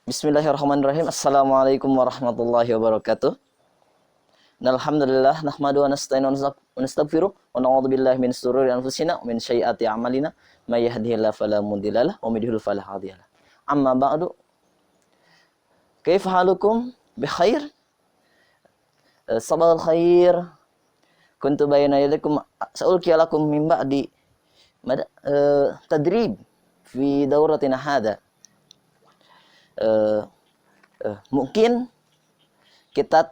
Bismillahirrahmanirrahim. Assalamualaikum warahmatullahi wabarakatuh. Alhamdulillah nahmadu wa nasta'inu wa nastaghfiruh wa na'udzu billahi min shururi anfusina wa min sayyiati a'malina may yahdihillahu fala mudhillalah wa may yudhlil fala hadiyalah. Amma ba'du. Kaifa halukum? Bikhair? Sabahul khair. Kuntu bayna yadaykum sa'ulqi lakum min ba'di tadrib fi dauratina hadha. Mungkin kita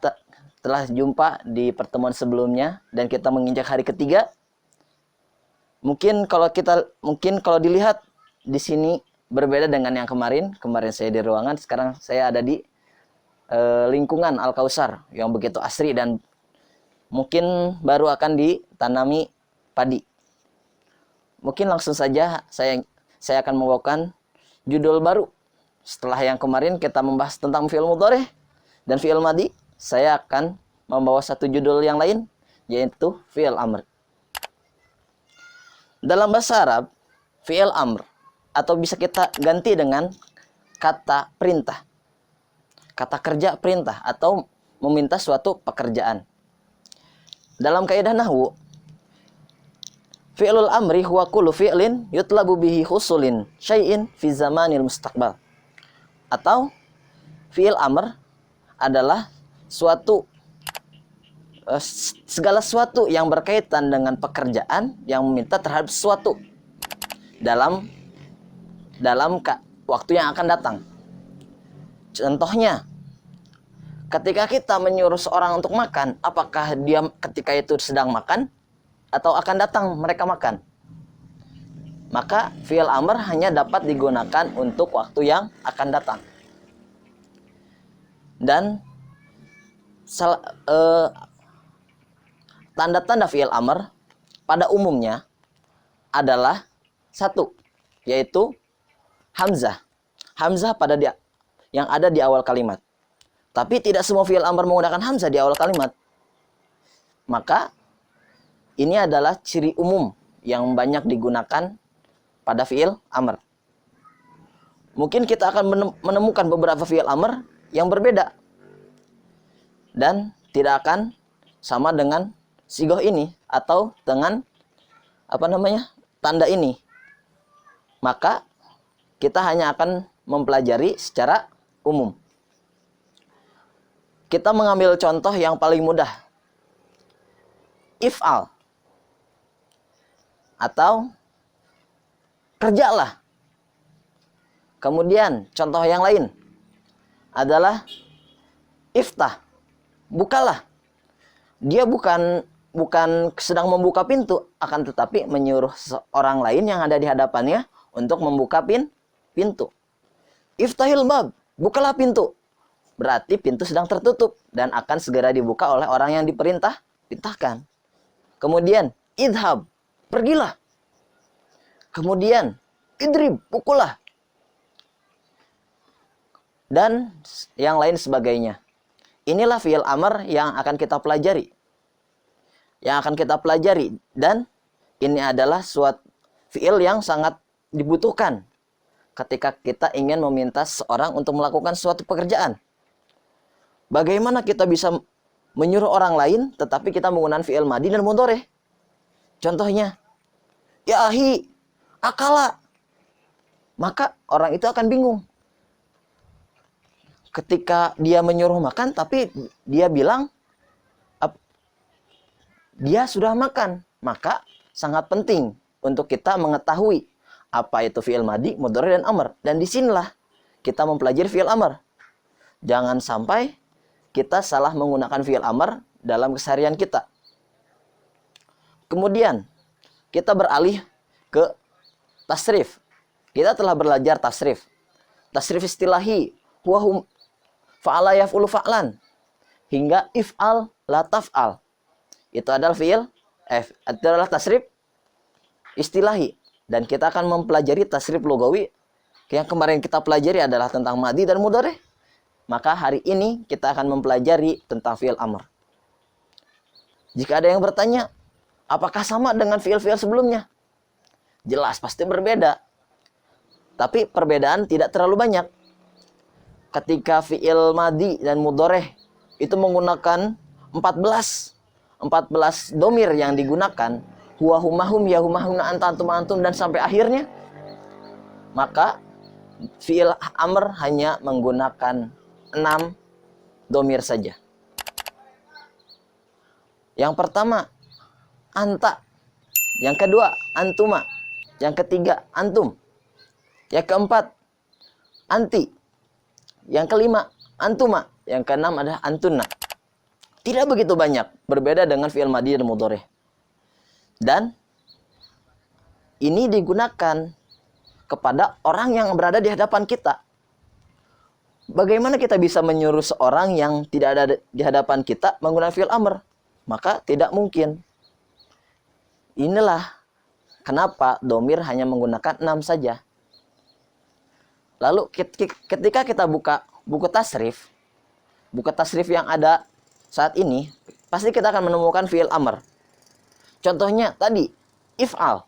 telah jumpa di pertemuan sebelumnya dan kita menginjak hari ketiga. Mungkin kalau dilihat di sini berbeda dengan yang kemarin. Kemarin saya di ruangan, sekarang saya ada di lingkungan Al-Kausar yang begitu asri dan mungkin baru akan ditanami padi. Mungkin langsung saja saya akan membawakan judul baru. Setelah yang kemarin kita membahas tentang fi'il mudhari dan fi'il madhi, saya akan membawa satu judul yang lain, yaitu fi'il amr. Dalam bahasa Arab, fi'il amr atau bisa kita ganti dengan kata perintah, kata kerja perintah atau meminta suatu pekerjaan. Dalam kaidah nahwu, fi'lul amri huwa kullu fi'lin yutlabu bihi husulin syai'in fi zamanil mustaqbal. Atau fi'il amr adalah segala sesuatu yang berkaitan dengan pekerjaan yang meminta terhadap sesuatu dalam waktu yang akan datang. Contohnya, ketika kita menyuruh seorang untuk makan, apakah dia ketika itu sedang makan atau akan datang mereka makan? Maka fi'il amr hanya dapat digunakan untuk waktu yang akan datang. Dan tanda-tanda fi'il amr pada umumnya adalah satu, yaitu hamzah. Hamzah yang ada di awal kalimat. Tapi tidak semua fi'il amr menggunakan hamzah di awal kalimat. Maka ini adalah ciri umum yang banyak digunakan pada fi'il amr. Mungkin kita akan menemukan beberapa fi'il amr yang berbeda dan tidak akan sama dengan sigoh ini atau dengan tanda ini. Maka kita hanya akan mempelajari secara umum. Kita mengambil contoh yang paling mudah. If'al atau kerjalah. Kemudian contoh yang lain adalah iftah, bukalah. Dia bukan sedang membuka pintu, akan tetapi menyuruh seorang lain yang ada di hadapannya untuk membuka pintu. Iftahil bab, bukalah pintu. Berarti pintu sedang tertutup dan akan segera dibuka oleh orang yang diperintahkan. Kemudian idhab, pergilah. Kemudian idrib, pukullah. Dan yang lain sebagainya. Inilah fi'il amr yang akan kita pelajari. Dan ini adalah suatu fi'il yang sangat dibutuhkan ketika kita ingin meminta seorang untuk melakukan suatu pekerjaan. Bagaimana kita bisa menyuruh orang lain tetapi kita menggunakan fi'il madhi dan mudhari? Contohnya, ya ahi, akala. Maka orang itu akan bingung. Ketika dia menyuruh makan, tapi dia bilang dia sudah makan. Maka sangat penting untuk kita mengetahui apa itu fi'il madhi, mudhari, dan amr. Dan disinilah kita mempelajari fi'il amr. Jangan sampai kita salah menggunakan fi'il amr dalam keseharian kita. Kemudian kita beralih ke tasrif. Kita telah belajar tasrif. Tasrif istilahi, huwa fa'ala yaf'ulu fa'lan, hingga if'al la taf'al. Itu adalah itu adalah tasrif istilahi. Dan kita akan mempelajari tasrif lugawi. Yang kemarin kita pelajari adalah tentang madhi dan mudhari. Maka hari ini kita akan mempelajari tentang fi'il amr. Jika ada yang bertanya, apakah sama dengan fi'il-fi'il sebelumnya? Jelas pasti berbeda. Tapi perbedaan tidak terlalu banyak. ketika fi'il madi dan mudhari itu menggunakan 14 domir yang digunakan, huwa humahum ya humahuna anta antum antum dan sampai akhirnya, maka fi'il amr hanya menggunakan 6 domir saja. Yang pertama anta, yang kedua antuma, yang ketiga antum, yang keempat anti, yang kelima antuma, yang keenam adalah antunna. Tidak begitu banyak, berbeda dengan fi'il madhi dan mudhari. Dan ini digunakan kepada orang yang berada di hadapan kita. Bagaimana kita bisa menyuruh seorang yang tidak ada di hadapan kita menggunakan fi'il amr? Maka tidak mungkin. Inilah kenapa domir hanya menggunakan 6 saja. Lalu ketika kita buka buku tasrif yang ada saat ini, pasti kita akan menemukan fi'il amr. Contohnya tadi, if'al,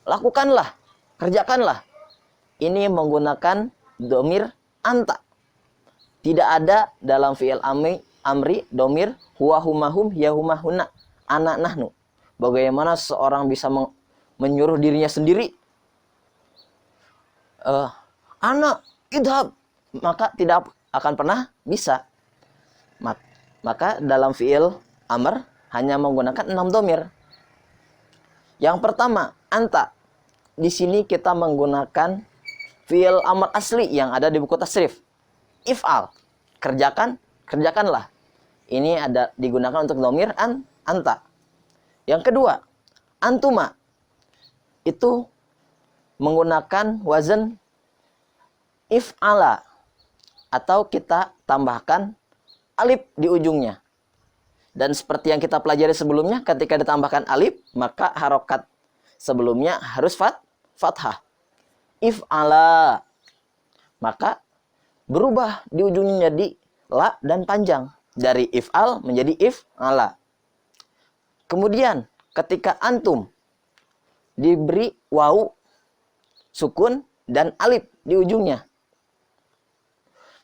lakukanlah, kerjakanlah. Ini menggunakan domir anta. Tidak ada dalam fi'il amri domir huwa humahum ya humahuna ana nahnu. Bagaimana seorang bisa menyuruh dirinya sendiri? Ana idhab, maka tidak akan pernah bisa. Maka dalam fi'il amr hanya menggunakan 6 domir. Yang pertama, anta. Di sini kita menggunakan fi'il amr asli yang ada di buku tasrif. If'al, kerjakanlah. Ini ada digunakan untuk domir anta. Yang kedua, antuma. Itu menggunakan wazan if'ala, atau kita tambahkan alif di ujungnya. Dan seperti yang kita pelajari sebelumnya, ketika ditambahkan alif, maka harokat sebelumnya harus fathah. If'ala. Maka berubah di ujungnya jadi la dan panjang. Dari if'al menjadi if'ala. Kemudian ketika antum diberi wawu, sukun, dan alif di ujungnya,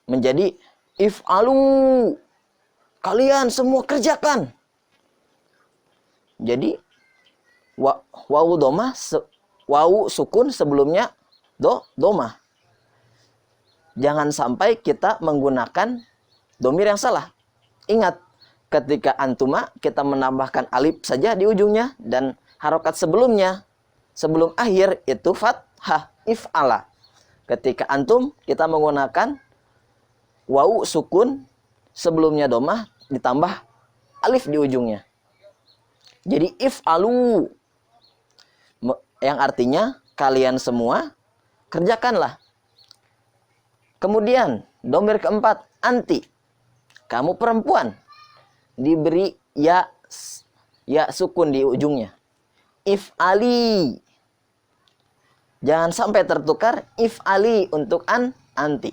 menjadi if'alu, kalian semua kerjakan. Jadi wawu domah, wawu sukun sebelumnya domah. Jangan sampai kita menggunakan domir yang salah. Ingat, ketika antuma kita menambahkan alif saja di ujungnya, dan harokat sebelum akhir itu fathah, if'ala. Ketika antum kita menggunakan wawu sukun sebelumnya domah ditambah alif di ujungnya. Jadi if'alu, yang artinya kalian semua kerjakanlah. Kemudian domir keempat, anti. Kamu perempuan, diberi ya sukun di ujungnya. If'ali. Jangan sampai tertukar if'ali untuk anti.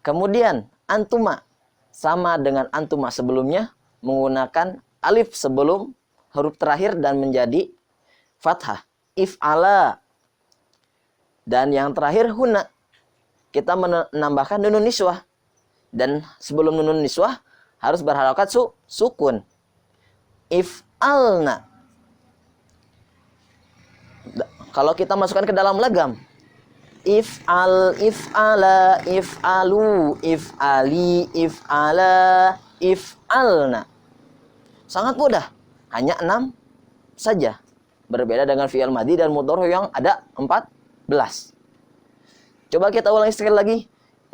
Kemudian antuma, sama dengan antuma sebelumnya, menggunakan alif sebelum huruf terakhir dan menjadi fathah, if'ala. Dan yang terakhir huna, kita menambahkan nunun niswah, dan sebelum nunun niswah harus berharokat sukun, if'alna. Kalau kita masukkan ke dalam lagam, if'al, if'ala, if'alu, if'ali, if'ala, if'alna. Sangat mudah, hanya 6 saja. Berbeda dengan fi'il madhi dan mudhari yang ada 14. Coba kita ulangi sekali lagi.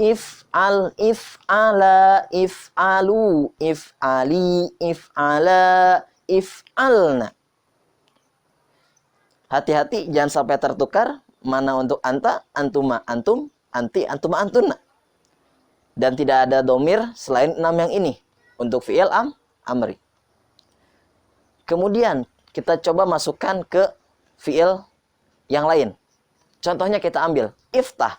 If'al, if'ala, if'alu, if'ali, if'ala, if'alna. Hati-hati jangan sampai tertukar mana untuk anta, antuma, antum, anti, antuma, antunna. Dan tidak ada domir selain 6 yang ini untuk fi'il amri. Kemudian kita coba masukkan ke fi'il yang lain. Contohnya kita ambil iftah.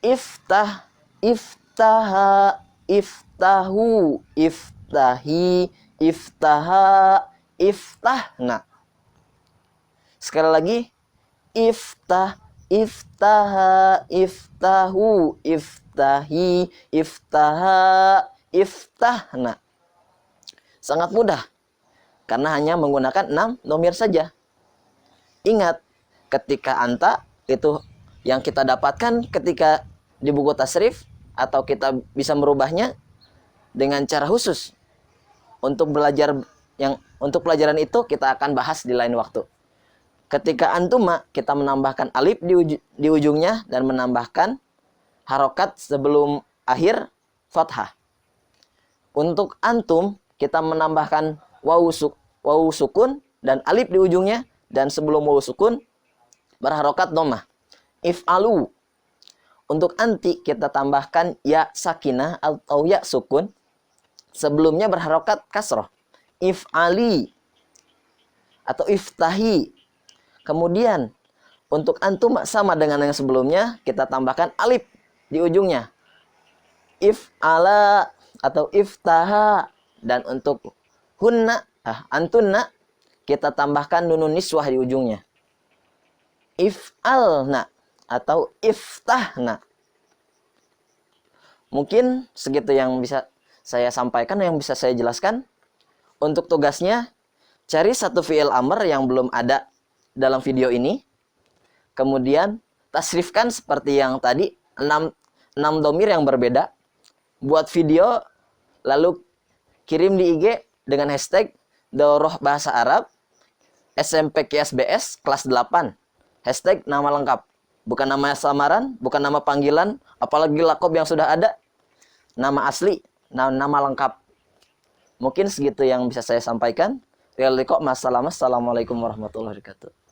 Iftah, iftaha, iftahu, iftahi, iftaha, iftahna. Sekali lagi, iftah, Iftaha, iftahu, iftahi, iftaha, iftahna. Sangat mudah karena hanya menggunakan 6 dhamir saja. Ingat, ketika anta itu yang kita dapatkan ketika di buku tasrif, atau kita bisa merubahnya dengan cara khusus. Untuk pelajaran itu kita akan bahas di lain waktu. Ketika antuma, kita menambahkan alif di ujungnya dan menambahkan harokat sebelum akhir fathah. Untuk antum, kita menambahkan wawu sukun dan alif di ujungnya, dan sebelum wawu sukun berharokat dhammah. If'alu. Untuk anti, kita tambahkan ya sakinah atau ya sukun, sebelumnya berharokat kasroh. If'ali atau iftahi. Kemudian untuk antum sama dengan yang sebelumnya, kita tambahkan alif di ujungnya. If'ala atau iftaha. Dan untuk hunna, antunna, kita tambahkan nunun niswah di ujungnya. If'alna atau iftahna. Mungkin segitu yang bisa saya sampaikan, yang bisa saya jelaskan. Untuk tugasnya, cari satu fi'il amr yang belum ada dalam video ini. Kemudian tasrifkan seperti yang tadi, 6 dhamir yang berbeda. Buat video, lalu kirim di IG dengan hashtag Daurah Bahasa Arab SMP KSBS kelas 8. Hashtag nama lengkap. Bukan nama samaran, bukan nama panggilan, apalagi lakob yang sudah ada. Nama asli, nama lengkap. Mungkin segitu yang bisa saya sampaikan. Assalamualaikum warahmatullahi wabarakatuh.